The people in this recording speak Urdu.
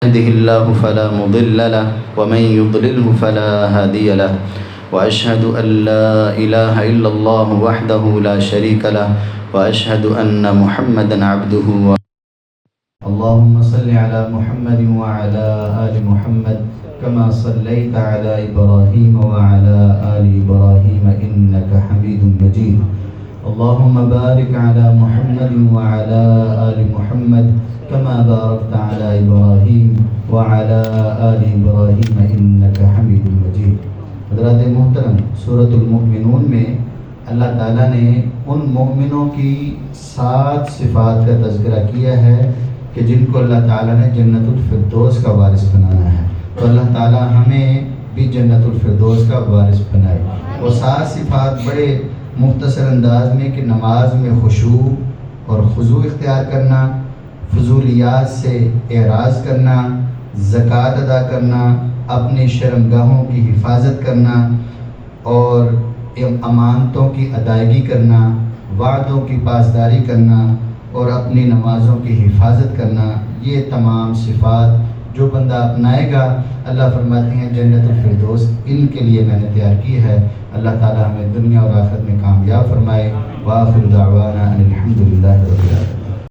يهده الله فلا مضل له ومن يضلله فلا هادي له وأشهد أن لا إله إلا الله وحده لا شريك له وأشهد أن محمدا عبده اللهم صل على محمد وعلى آل محمد كما صليت على إبراهيم وعلى آل إبراهيم إنك حميد مجيد اللهم بارك على محمد وعلى آل محمد كما باركت على إبراهيم وعلى آل إبراهيم إنك حميد مجيد. حضرات محترم، سورۃ المؤمنون میں اللہ تعالیٰ نے ان مومنوں کی 7 صفات کا تذکرہ کیا ہے کہ جن کو اللہ تعالیٰ نے جنت الفردوس کا وارث بنانا ہے. تو اللہ تعالیٰ ہمیں بھی جنت الفردوس کا وارث بنائے. وہ 7 صفات بڑے مختصر انداز میں کہ نماز میں خشوع اور خضوع اختیار کرنا، فضولیات سے اعراض کرنا، زکوٰۃ ادا کرنا، اپنی شرمگاہوں کی حفاظت کرنا اور امانتوں کی ادائیگی کرنا، وعدوں کی پاسداری کرنا اور اپنی نمازوں کی حفاظت کرنا. یہ تمام صفات جو بندہ اپنائے گا، اللہ فرماتے ہیں جنت الفردوس ان کے لیے میں نے تیار کی ہے. اللہ تعالی ہمیں دنیا اور آخرت میں کامیاب فرمائے. وآخر دعوانا ان الحمد للہ رب العالمین.